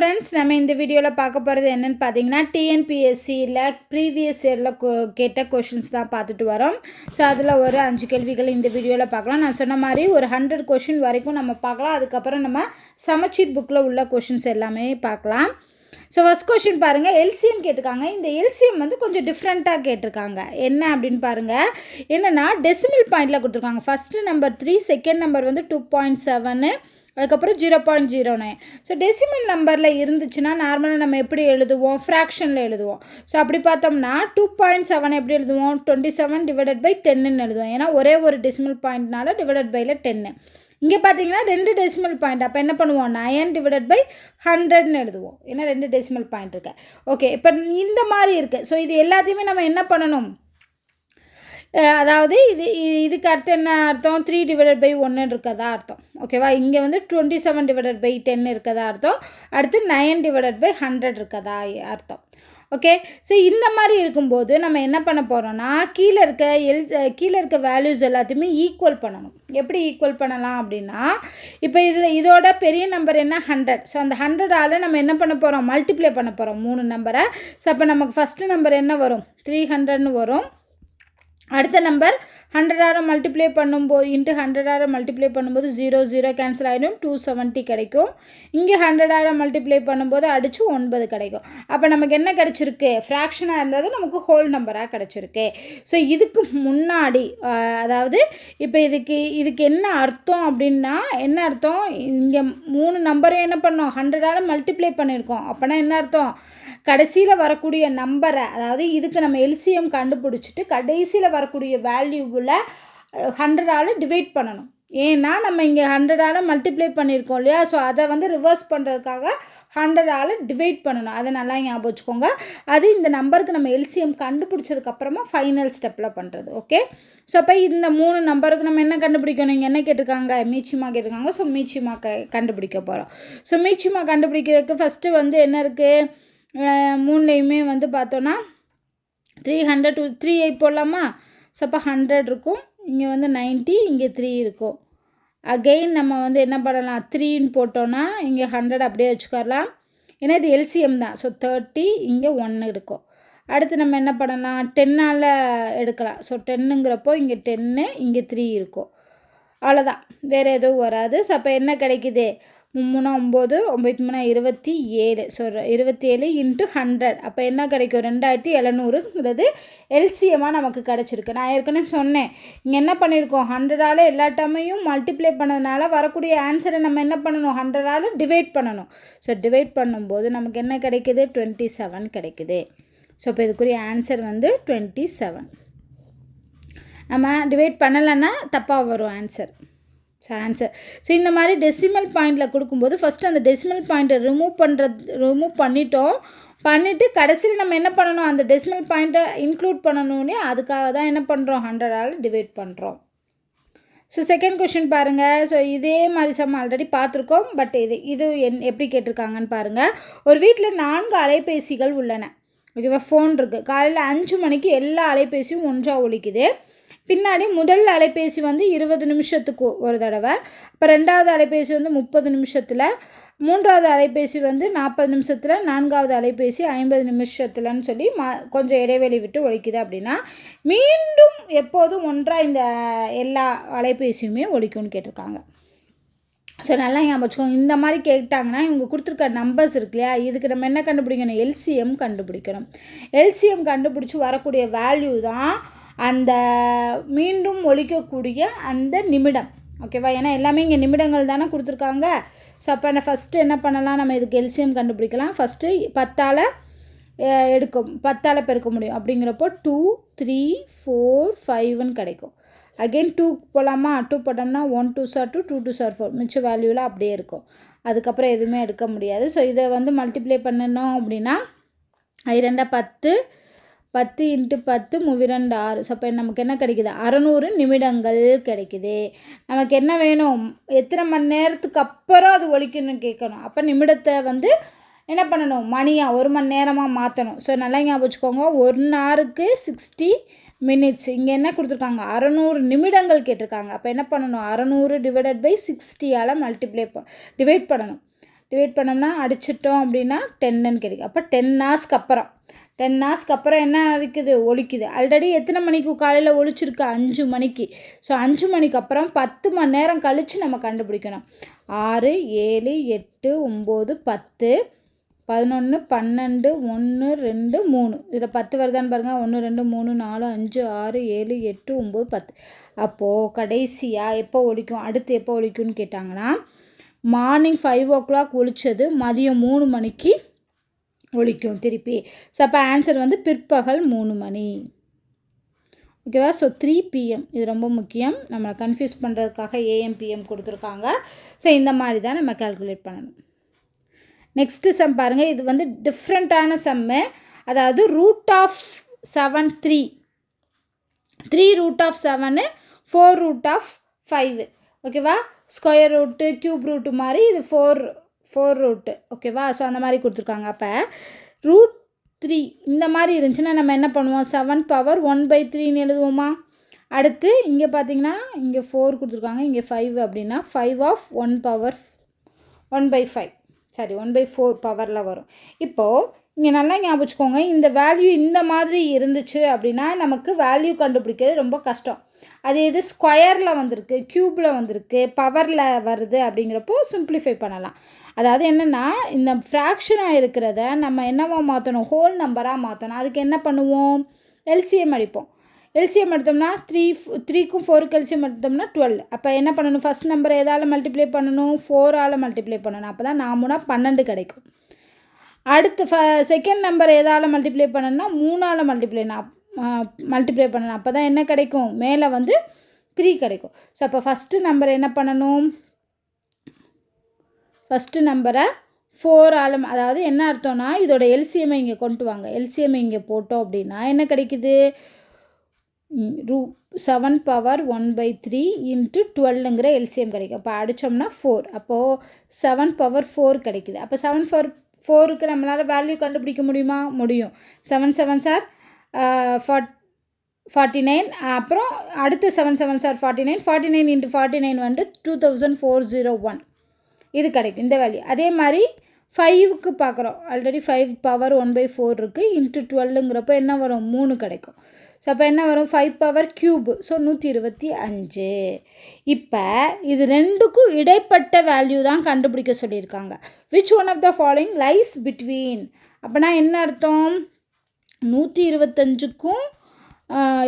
Friends, நம்ம இந்த வீடியோவில் பார்க்க போகிறது என்னென்னு பார்த்தீங்கன்னா, டிஎன்பிஎஸ்சியில் ப்ரீவியஸ் இயரில் கேட்ட கொஷின்ஸ் தான் பார்த்துட்டு வரோம். ஸோ அதில் ஒரு 5 கேள்விகள் இந்த வீடியோவில் பார்க்கலாம். நான் சொன்ன மாதிரி ஒரு 100 கொஷின் வரைக்கும் நம்ம பார்க்கலாம். அதுக்கப்புறம் நம்ம சமச்சீர் புக்கில் உள்ள கொஷின்ஸ் எல்லாமே பார்க்கலாம். ஸோ ஃபஸ்ட் கொஷின் பாருங்கள், எல்சிஎம் கேட்டிருக்காங்க. இந்த எல்சிஎம் வந்து கொஞ்சம் டிஃப்ரெண்ட்டாக கேட்டிருக்காங்க. என்ன அப்படின்னு பாருங்கள், என்னென்னா டெசிமல் பாயிண்டில் கொடுத்துருக்காங்க. ஃபஸ்ட்டு நம்பர் 3, செகண்ட் நம்பர் வந்து 2.7, அதுக்கப்புறம் 0.09. ஸோ டெசிமல் நம்பரில் இருந்துச்சுன்னா நார்மலாக நம்ம எப்படி எழுதுவோம், ஃப்ராக்ஷனில் எழுதுவோம். ஸோ அப்படி பார்த்தோம்னா 2.7 எப்படி எழுதுவோம், 27/10ன்னு எழுதுவோம். ஏன்னா ஒரே ஒரு டெசிமல் பாயிண்ட்னால டிவைடட் பையில் 10. இங்கே பார்த்தீங்கன்னா 2 டெசிமல் பாயிண்ட். அப்போ என்ன பண்ணுவோம், 9/100ன்னு எழுதுவோம். ஏன்னா 2 டெசிமல் பாயிண்ட் இருக்கு. ஓகே, இப்போ இந்த மாதிரி இருக்குது. ஸோ இது எல்லாத்தையுமே நம்ம என்ன பண்ணணும், அதாவது இதுக்கு அர்த்தம் என்ன அர்த்தம், 3/1 இருக்கதா அர்த்தம். ஓகேவா, இங்கே வந்து 27/10 இருக்கதா அர்த்தம். அடுத்து 9/100 இருக்கதா அர்த்தம். ஓகே, ஸோ இந்த மாதிரி இருக்கும்போது நம்ம என்ன பண்ண போகிறோம்னா, கீழே இருக்க வேல்யூஸ் எல்லாத்தையுமே ஈக்குவல் பண்ணணும். எப்படி ஈக்குவல் பண்ணலாம் அப்படின்னா, இப்போ இதோட பெரிய நம்பர் என்ன, 100. ஸோ அந்த 100ஆல் நம்ம என்ன பண்ண போகிறோம், மல்டிப்ளை பண்ண போகிறோம் 3 நம்பரை. ஸோ அப்போ நமக்கு ஃபஸ்ட்டு நம்பர் என்ன வரும், 300ன்னு வரும். அடுத்த நம்பர் 100ஆல் மல்டிப்ளை பண்ணும்போது 100ஆல் மல்டிப்ளை பண்ணும்போது 0 கேன்சல் ஆகிடும், 270 கிடைக்கும். இங்கே 100ஆல் மல்டிப்ளை பண்ணும்போது அடித்து 9 கிடைக்கும். அப்போ நமக்கு என்ன கிடச்சிருக்கு, ஃப்ராக்ஷனாக இருந்தது நமக்கு ஹோல் நம்பராக கிடச்சிருக்கு. ஸோ இதுக்கு முன்னாடி அதாவது இப்போ இதுக்கு என்ன அர்த்தம் அப்படின்னா, என்ன அர்த்தம், இங்கே 3 நம்பரையும் என்ன பண்ணோம், 100ஆல் மல்டிப்ளை பண்ணியிருக்கோம். அப்போனா என்ன அர்த்தம், கடைசியில் வரக்கூடிய நம்பரை, அதாவது இதுக்கு நம்ம எல்சிஎம் கண்டுபிடிச்சிட்டு கடைசியில் வரக்கூடிய வேல்யூவில் 100ஆல் டிவைட் பண்ணணும். ஏன்னா நம்ம இங்கே 100ஆல் மல்டிப்ளை பண்ணியிருக்கோம் இல்லையா. ஸோ அதை வந்து ரிவர்ஸ் பண்ணுறதுக்காக 100ஆல் டிவைட் பண்ணணும். அதை நல்லா ஞாபகம் வச்சுக்கோங்க. அது இந்த நம்பருக்கு நம்ம எல்சிஎம் கண்டுபிடிச்சதுக்கப்புறமா ஃபைனல் ஸ்டெப்பில் பண்ணுறது. ஓகே, ஸோ அப்போ இந்த 3 நம்பருக்கு நம்ம என்ன கண்டுபிடிக்கணும், இங்கே என்ன கேட்டிருக்காங்க, மீச்சிமா கேட்டிருக்காங்க. ஸோ மீச்சிமா கண்டுபிடிக்க போகிறோம். ஸோ மீச்சிமா கண்டுபிடிக்கிறதுக்கு ஃபஸ்ட்டு வந்து என்ன இருக்குது, 3லேயுமே வந்து பார்த்தோன்னா 300 to 3 போடலாமா. ஸோ அப்போ 100 இருக்கும், இங்கே வந்து 90, இங்கே 3 இருக்கும். அகெயின் நம்ம வந்து என்ன பண்ணலாம், 3ன்னு போட்டோன்னா இங்கே 100 அப்படியே வச்சுக்கலாம். ஏன்னா இது எல்சிஎம் தான். ஸோ 30, இங்கே 1 இருக்கும். அடுத்து நம்ம என்ன பண்ணலாம், 10ஆல் எடுக்கலாம். ஸோ 10ங்கிறப்போ இங்கே 10, இங்கே 3 இருக்கும். அவ்வளோதான், வேறு எதுவும் வராது. ஸோ அப்போ என்ன கிடைக்குது, 3 9, 9 27. ஸோ 27 × 100. அப்போ என்ன கிடைக்கும், 2700ங்கிறது எல்சிஎம்மாக நமக்கு கிடச்சிருக்கு. நான் ஏற்கனவே சொன்னேன், இங்கே என்ன பண்ணியிருக்கோம், 100ஆல் எல்லா டைமையும் மல்டிப்ளை பண்ணதுனால வரக்கூடிய ஆன்சரை நம்ம என்ன பண்ணணும், 100ஆல் டிவைட் பண்ணணும். ஸோ டிவைட் பண்ணும்போது நமக்கு என்ன கிடைக்குது, 27 கிடைக்குது. ஸோ இப்போ இதுக்குரிய ஆன்சர் வந்து 27. நம்ம டிவைட் பண்ணலைன்னா தப்பாக வரும் ஆன்சர். ஸோ இந்த மாதிரி டெசிமல் பாயிண்டில் கொடுக்கும்போது ஃபஸ்ட்டு அந்த டெசிமல் பாயிண்ட்டை ரிமூவ் பண்ணிவிட்டு கடைசியில் நம்ம என்ன பண்ணணும், அந்த டெசிமல் பாயிண்ட்டை இன்க்ளூட் பண்ணணும்னே, அதுக்காக தான் என்ன பண்ணுறோம், 100ஆல் டிவைட் பண்ணுறோம். ஸோ செகண்ட் கொஷின் பாருங்கள். ஸோ இதே மாதிரி சம் ஆல்ரெடி பார்த்துருக்கோம். பட் இது எப்படி கேட்டிருக்காங்கன்னு பாருங்கள். ஒரு வீட்டில் 4 அலைபேசிகள் உள்ளன. ஓகேவா, ஃபோன் இருக்குது. காலையில் 5 மணிக்கு எல்லா அலைபேசியும் ஒன்றாக ஒலிக்குது. பின்னாடி முதல் அலைபேசி வந்து 20 நிமிஷத்துக்கு ஒரு தடவை, இப்போ 2வது அலைபேசி வந்து 30 நிமிஷத்தில், 3வது அலைபேசி வந்து 40 நிமிஷத்தில், 4வது அலைபேசி 50 நிமிஷத்துலன்னு சொல்லி கொஞ்சம் இடைவெளி விட்டு ஒலிக்குது. அப்படின்னா மீண்டும் எப்போதும் ஒன்றாக இந்த எல்லா அலைபேசியுமே ஒலிக்கும்னு கேட்டிருக்காங்க. ஸோ நல்லா ஞாபகம் வச்சுக்கோங்க. இந்த மாதிரி கேட்டாங்கன்னா இவங்க கொடுத்துருக்க நம்பர்ஸ் இருக்கு இல்லையா, இதுக்கு நம்ம என்ன கண்டுபிடிக்கணும், எல்சிஎம் கண்டுபிடிக்கணும். எல்சிஎம் கண்டுபிடிச்சி வரக்கூடிய வேல்யூ தான் அந்த மீண்டும் ஒலிக்கக்கூடிய அந்த நிமிடம். ஓகேவா, ஏன்னா எல்லாமே இங்கே நிமிடங்கள் தானே கொடுத்துருக்காங்க. ஸோ அப்போ நான் ஃபஸ்ட்டு என்ன பண்ணலாம், நம்ம இதுக்கு எல்சிஎம் கண்டுபிடிக்கலாம். ஃபஸ்ட்டு 10ஆல் 10ஆல் பெருக்க முடியும். அப்படிங்கிறப்போ 2 3 4 5ன்னு கிடைக்கும். அகெயின் 2 போகலாமா, 2 போட்டோம்னா 1 2 2 2 4 மிச்ச வேல்யூவில் அப்படியே இருக்கும். அதுக்கப்புறம் எதுவுமே எடுக்க முடியாது. ஸோ இதை வந்து மல்டிப்ளை பண்ணணும் அப்படின்னா 2 10, 10 × 10 2 6. ஸோ அப்போ நமக்கு என்ன கிடைக்குது, 600 நிமிடங்கள் கிடைக்குது. நமக்கு என்ன வேணும், எத்தனை மணி நேரத்துக்கு அப்புறம் அது ஒலிக்கணும்னு கேட்கணும். அப்போ நிமிடத்தை வந்து என்ன பண்ணணும், மணியாக 1 மணி நேரமாக மாற்றணும். ஸோ நல்லா ஞாபகம் வச்சுக்கோங்க, 1 ஹவருக்கு 60 மினிட்ஸ். இங்கே என்ன கொடுத்துருக்காங்க, 600 நிமிடங்கள் கேட்டிருக்காங்க. அப்போ என்ன பண்ணணும், 600 ÷ 60ஆல் டிவைட் பண்ணணும். டிவைட் பண்ணோம்னா அடிச்சிட்டோம் அப்படின்னா 10ன்னு கிடைக்கும். அப்போ 10 ஹார்ஸ்க்கு அப்புறம் 10 ஹார்ஸ்க்கு அப்புறம் என்ன இருக்குது ஒலிக்குது. ஆல்ரெடி எத்தனை மணிக்கு காலையில் ஒலிச்சிருக்கு 5 மணிக்கு. ஸோ 5 மணிக்கு அப்புறம் 10 மணி நேரம் கழித்து நம்ம கண்டுபிடிக்கணும். 6 7 8 9 10 11 12 1 2 3 இதில் 10 வருதான்னு பாருங்கள். 1 2 3 4 5 6 7 8 9 10. அப்போது கடைசியாக எப்போ ஒலிக்கும், அடுத்து எப்போ ஒலிக்கும்னு கேட்டாங்கன்னா மார்னிங் 5 o'clock ஒலிச்சது மதியம் 3 மணிக்கு ஒலிக்கும் திருப்பி. ஸோ அப்போ ஆன்சர் வந்து பிற்பகல் 3 மணி. ஓகேவா? ஸோ 3 PM இது ரொம்ப முக்கியம். நம்மளை கன்ஃபியூஸ் பண்ணுறதுக்காக AM PM கொடுத்துருக்காங்க. ஸோ இந்த மாதிரி தான் நம்ம கால்குலேட் பண்ணணும். நெக்ஸ்ட்டு சம் பாருங்கள். இது வந்து டிஃப்ரெண்ட்டான சம்மு. அதாவது √7 3 √7 4 √5. ஓகேவா? ஸ்கொயர் ரூட்டு க்யூப் ரூட்டு மாதிரி இது 4 ரூட்டு. ஓகேவா? ஸோ அந்த மாதிரி கொடுத்துருக்காங்க. அப்போ √3 இந்த மாதிரி இருந்துச்சுன்னா நம்ம என்ன பண்ணுவோம், 7 பவர் 1/3ன்னு எழுதுவோமா? அடுத்து இங்கே பார்த்தீங்கன்னா இங்கே 4 கொடுத்துருக்காங்க, இங்கே 5 அப்படின்னா 5 of 1 power 1/5 சாரி 1/4 பவரில் வரும். இப்போது இங்கே நல்லா ஞாபகம் வச்சுக்கோங்க, இந்த வேல்யூ இந்த மாதிரி இருந்துச்சு அப்படின்னா நமக்கு வேல்யூ கண்டுபிடிக்கிறது ரொம்ப கஷ்டம். அது எது ஸ்கொயரில் வந்திருக்கு, க்யூப்பில் வந்திருக்கு, பவரில் வருது அப்படிங்கிறப்போ சிம்பிளிஃபை பண்ணலாம். அதாவது என்னென்னா இந்த ஃப்ராக்ஷனாக இருக்கிறத நம்ம என்னவாக மாற்றணும், ஹோல் நம்பராக மாற்றணும். அதுக்கு என்ன பண்ணுவோம், எல்சிஎம் அடிப்போம். எல்சிஎம் எடுத்தோம்னா 3க்கும் 4க்கு எல்சிஎம் எடுத்தோம்னா 12. அப்போ என்ன பண்ணணும், ஃபஸ்ட் நம்பரை எதால் மல்டிப்ளை பண்ணணும், 4ஆல் மல்டிப்ளை பண்ணணும். அப்போ தான் 4 12 கிடைக்கும். அடுத்து செகண்ட் நம்பரை எதால் மல்டிப்ளை பண்ணணும்னா 3ஆல் மல்டிப்ளை பண்ணணும். அப்போ தான் என்ன கிடைக்கும், மேலே வந்து 3 கிடைக்கும். ஸோ அப்போ ஃபஸ்ட்டு நம்பரை என்ன பண்ணணும், ஃபஸ்ட்டு நம்பரை 4ஆல், அதாவது என்ன அர்த்தம்னா இதோட எல்சிஎம்ஐ இங்கே கொண்டு வாங்க. எல்சிஎம்ஐ இங்கே போட்டோம் அப்படின்னா என்ன கிடைக்குது, 7 பவர் 1/3 இன்ட்டு 12ங்கிற எல்சிஎம் கிடைக்கும். அப்போ அடித்தோம்னா 4. அப்போது 7 பவர் 4 கிடைக்குது. அப்போ 7 பவர் 4க்கு நம்மளால் வேல்யூ கண்டுபிடிக்க முடியுமா? முடியும். 7 7s are 49. அப்புறம் அடுத்து 7 7s are 49. 49 இன்ட்டு 49 வந்து 2401 இது கிடைக்கும் இந்த வேல்யூ. அதே மாதிரி 5க்கு பார்க்குறோம். ஆல்ரெடி 5 பவர் 1/4 இருக்குது. இன்ட்டு 12ங்கிறப்போ என்ன வரும், 3 கிடைக்கும். ஸோ அப்போ என்ன வரும், 5 பவர் க்யூபு. ஸோ 125. இப்போ இது ரெண்டுக்கும் இடைப்பட்ட வேல்யூ தான் கண்டுபிடிக்க சொல்லியிருக்காங்க. Which one of the following lies between. அப்போனா என்ன அர்த்தம், 125க்கும்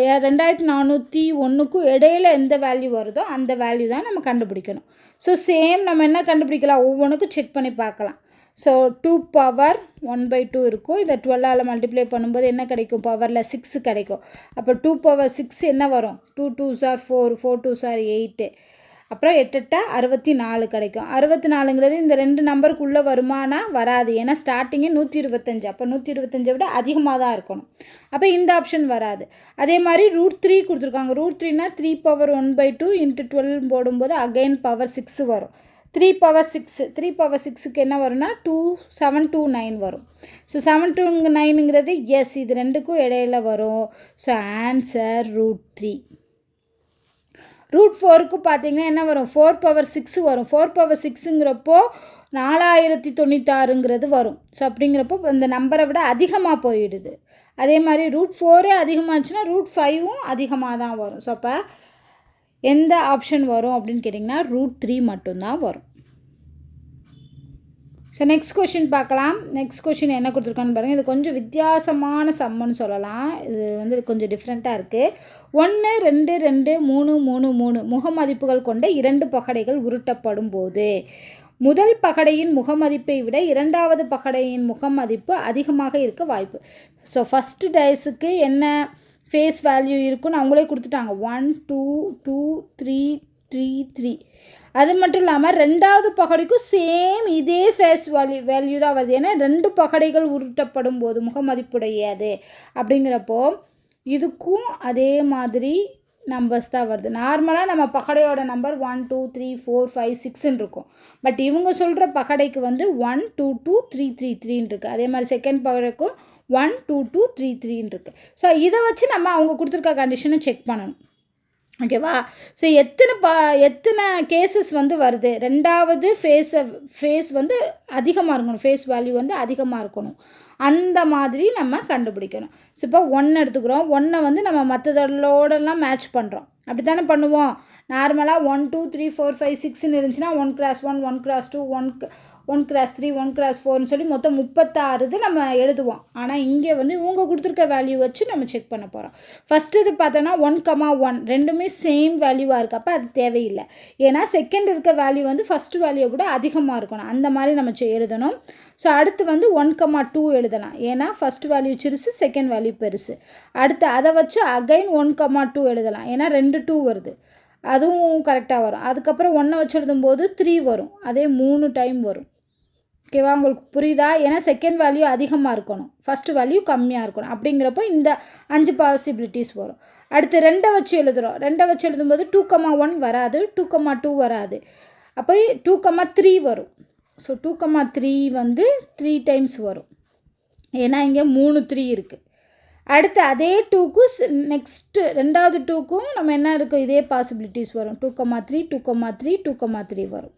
2401க்கும் இடையில எந்த வேல்யூ வருதோ அந்த வேல்யூ தான் நம்ம கண்டுபிடிக்கணும். ஸோ சேம் நம்ம என்ன கண்டுபிடிக்கலாம், ஒவ்வொன்றுக்கும் செக் பண்ணி பார்க்கலாம். ஸோ 2 பவர் 1/2 இருக்கும். இதை 12ஆல் மல்டிப்ளை பண்ணும்போது என்ன கிடைக்கும், பவரில் 6 கிடைக்கும். அப்போ 2 பவர் 6 என்ன வரும், 2 2s are 4, 4 2s are 8. அப்புறம் 8 8 64 கிடைக்கும். 64ங்கிறது இந்த ரெண்டு நம்பருக்குள்ளே வருமானா வராது, ஏன்னா ஸ்டார்டிங்கே 125. அப்போ 125 விட அதிகமாக தான் இருக்கணும். அப்போ இந்த ஆப்ஷன் வராது. அதே மாதிரி √3 கொடுத்துருக்காங்க. √3னா 3 பவர் 1/2 இன்ட்டு 12 போடும்போது அகைன் பவர் 6 வரும். 3 பவர் 6 3 பவர் 6க்கு என்ன வரும்னா 729 வரும். ஸோ 729ங்கிறது எஸ், இது ரெண்டுக்கும் இடையில வரும். So answer √3. √4க்கு பார்த்தீங்கன்னா என்ன வரும், 4 பவர் 6 வரும். 4 பவர் 6ங்கிறப்போ 4096ங்கிறது வரும். ஸோ அப்படிங்கிறப்போ இந்த நம்பரை விட அதிகமாக போயிடுது. அதே மாதிரி √4 அதிகமாச்சுன்னா √5ம் அதிகமாக தான் வரும். ஸோ அப்போ எந்த ஆப்ஷன் வரும் அப்படின்னு கேட்டிங்கன்னா √3 மட்டும்தான் வரும். ஸோ நெக்ஸ்ட் கொஷின் பார்க்கலாம். நெக்ஸ்ட் கொஷின் என்ன கொடுத்துருக்கான்னு பாருங்கள். இது கொஞ்சம் வித்தியாசமான சம்முன்னு சொல்லலாம். இது வந்து கொஞ்சம் டிஃப்ரெண்ட்டாக இருக்குது. 1 2 2 3 3 3 முகமதிப்புகள் கொண்ட 2 பகடைகள் உருட்டப்படும் போது முதல் பகடையின் முகமதிப்பை விட இரண்டாவது பகடையின் முகமதிப்பு அதிகமாக இருக்க வாய்ப்பு. ஸோ ஃபஸ்ட்டு டைஸுக்கு என்ன ஃபேஸ் வேல்யூ இருக்குன்னு அவங்களே கொடுத்துட்டாங்க. 1 2 2 3 3 3. அது மட்டும் இல்லாமல் ரெண்டாவது பகடைக்கும் சேம் இதே ஃபேஸ் வேல்யூ தான் வருது. ஏன்னா 2 பகடைகள் உருட்டப்படும் போது முகமதிப்புடையது அப்படிங்கிறப்போ இதுக்கும் அதே மாதிரி நம்பர்ஸ் தான் வருது. நார்மலாக நம்ம பகடையோட நம்பர் 1 2 3 4 5 6ன்னு இருக்கும். பட் இவங்க சொல்கிற பகடைக்கு வந்து 1 2 2 3 3 3ன்னு இருக்குது. அதே மாதிரி செகண்ட் பகடைக்கும் 1 2 2 3 3ன்னு இருக்குது. ஸோ இதை வச்சு நம்ம அவங்க கொடுத்துருக்க கண்டிஷனை செக் பண்ணணும். ஓகேவா? ஸோ எத்தனை கேசஸ் வந்து வருது, 2வது ஃபேஸ் வந்து அதிகமாக இருக்கணும், ஃபேஸ் வேல்யூ வந்து அதிகமாக இருக்கணும். அந்த மாதிரி நம்ம கண்டுபிடிக்கணும். ஸோ இப்போ 1 எடுத்துக்கிறோம். 1 வந்து நம்ம மற்றதோடலாம் மேட்ச் பண்ணுறோம். அப்படி தானே பண்ணுவோம். நார்மலாக 1 2 3 4 5 6ன்னு இருந்துச்சுன்னா 1x1 1x2 1x3 1x4ன்னு சொல்லி மொத்தம் 36 இது நம்ம எழுதுவோம். ஆனால் இங்கே வந்து இவங்க கொடுத்துருக்க வேல்யூ வச்சு நம்ம செக் பண்ண போகிறோம். ஃபஸ்ட்டு இது பார்த்தோன்னா 1,1 ரெண்டுமே சேம் வேல்யூவாக இருக்குது. அப்போ அது தேவையில்லை. ஏன்னா செகண்ட் இருக்க வேல்யூ வந்து ஃபஸ்ட்டு வேல்யூவை விட அதிகமாக இருக்கணும். அந்த மாதிரி நம்ம எழுதணும். ஸோ அடுத்து வந்து 1,2 எழுதலாம். ஏன்னா ஃபஸ்ட் வேல்யூ சிறுசு, செகண்ட் வேல்யூ பெருசு. அடுத்து அதை வச்சு அகைன் 1,2 எழுதலாம். ஏன்னா 2 2 வருது, அதுவும் கரெக்டாக வரும். அதுக்கப்புறம் 1 வச்சு எழுதும்போது 3 வரும், அதே 3 டைம் வரும். ஓகேவா? உங்களுக்கு புரியுதா? ஏன்னா செகண்ட் வேல்யூ அதிகமாக இருக்கணும், ஃபஸ்ட்டு வேல்யூ கம்மியாக இருக்கணும். அப்படிங்கிறப்போ இந்த 5 பாசிபிலிட்டிஸ் வரும். அடுத்து 2 வச்சு எழுதுகிறோம். 2 வச்சு எழுதும்போது 2,1 வராது, 2,2 வராது, அப்போ 2,3 வரும். ஸோ 2,3 வந்து 3 டைம்ஸ் வரும். ஏன்னா இங்கே 3 3 இருக்குது. அடுத்து அதே 2க்கும் நெக்ஸ்ட்டு 2வது 2க்கும் நம்ம என்ன இருக்கும், இதே பாசிபிலிட்டிஸ் வரும். 2,3 2,3 2,3 வரும்.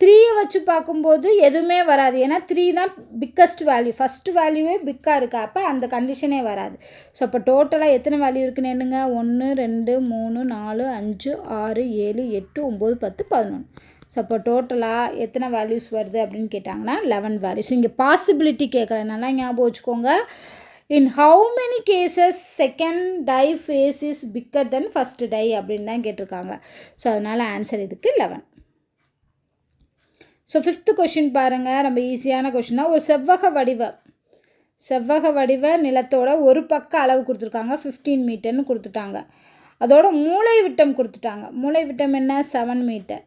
3 வச்சு பார்க்கும்போது எதுவுமே வராது. ஏன்னா 3 தான் பிக்கஸ்ட் வேல்யூ, ஃபஸ்ட்டு வேல்யூவே பிக்காக இருக்கா, அப்போ அந்த கண்டிஷனே வராது. ஸோ அப்போ டோட்டலாக எத்தனை வேல்யூ இருக்குன்னு என்னங்க, 1 2 3 4 5 6 7 8 9 10 11. ஸோ அப்போ டோட்டலாக எத்தனை வேல்யூஸ் வருது அப்படின்னு கேட்டாங்கன்னா 11 வேல்யூஸ். இங்கே பாசிபிலிட்டி கேட்குறேன், நல்லா ஞாபகம் வச்சுக்கோங்க. In how many cases second die face is bigger than first die அப்படின்னு தான் கேட்டிருக்காங்க. ஸோ அதனால் ஆன்சர் இதுக்கு 11. ஸோ 5th கொஷின் பாருங்கள், ரொம்ப ஈஸியான கொஷின் தான். ஒரு செவ்வக வடிவ நிலத்தோட ஒரு பக்க அளவு கொடுத்துருக்காங்க, 15 மீட்டர்னு கொடுத்துட்டாங்க. அதோட மூளை விட்டம் கொடுத்துட்டாங்க. மூளை விட்டம் என்ன, 7 மீட்டர்.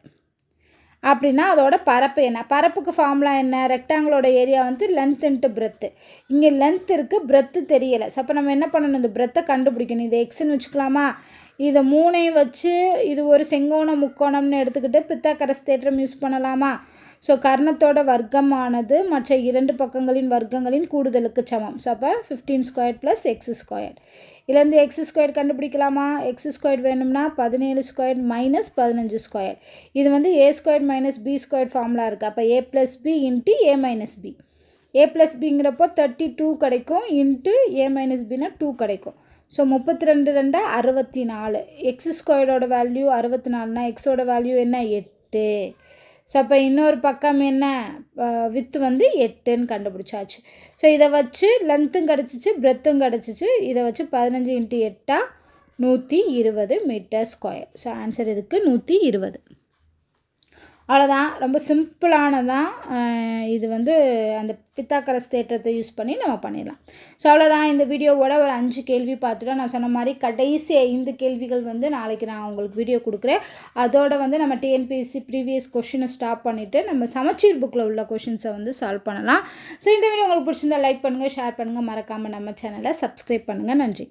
அப்படின்னா அதோட பரப்பு என்ன, பரப்புக்கு ஃபார்முலா என்ன, ரெக்டாங்கிளோட ஏரியா வந்து லென்த் இன்ட்டு பிரெத்து. இங்கே லென்த் இருக்குது, பிரெத்து தெரியலை. ஸோ அப்போ நம்ம என்ன பண்ணணும், இந்த பிரெத்தை கண்டுபிடிக்கணும். இது எக்ஸ்ன்னு வச்சுக்கலாமா, இதை 3 வச்சு இது ஒரு செங்கோணம் முக்கோணம்னு எடுத்துக்கிட்டு பித்தாகரஸ் தேற்றம் யூஸ் பண்ணலாமா. ஸோ கர்ணத்தோட வர்க்கமானது மற்ற 2 பக்கங்களின் வர்க்கங்களின் கூடுதலுக்கு சமம். ஸோ அப்போ 15² + x². இதுலேருந்து x² கண்டுபிடிக்கலாமா. x² வேணும்னா 17² - 15². இது வந்து a² - b² ஃபார்முலா இருக்குது. அப்போ a + b × a - b. a + bங்கிறப்போ 32 கிடைக்கும், இன்ட்டு a - bனா 2 கிடைக்கும். ஸோ 32 2 64. x² வேல்யூ 64னா எக்ஸோட வேல்யூ என்ன, 8. ஸோ அப்போ இன்னொரு பக்கம் என்ன, வித்து வந்து 8ன்னு கண்டுபிடிச்சாச்சு. ஸோ இதை வச்சு லென்த்தும் கிடச்சிச்சு, பிரெத்தும் கிடச்சிச்சு. இதை வச்சு 15 × 8 120 மீட்டர்². ஸோ ஆன்சர் இதுக்கு 120. அவ்வளோதான், ரொம்ப சிம்பிளானதான். இது வந்து அந்த பித்தாகரஸ் தேற்றத்தை யூஸ் பண்ணி நம்ம பண்ணிடலாம். ஸோ அவ்வளோதான், இந்த வீடியோவோட ஒரு 5 கேள்வி பார்த்துட்டோம். நான் சொன்ன மாதிரி கடைசி 5 கேள்விகள் வந்து நாளைக்கு நான் உங்களுக்கு வீடியோ கொடுக்குறேன். அதோட வந்து நம்ம டிஎன்பிஎஸ்சி ப்ரீவியஸ் கொஷினை ஸ்டாப் பண்ணிவிட்டு நம்ம சமச்சீர் புக்கில் உள்ள கொஷின்ஸை வந்து சால்வ் பண்ணலாம். ஸோ இந்த வீடியோ உங்களுக்கு பிடிச்சிருந்தா லைக் பண்ணுங்கள், ஷேர் பண்ணுங்கள், மறக்காமல் நம்ம சேனலை சப்ஸ்கிரைப் பண்ணுங்கள். நன்றி.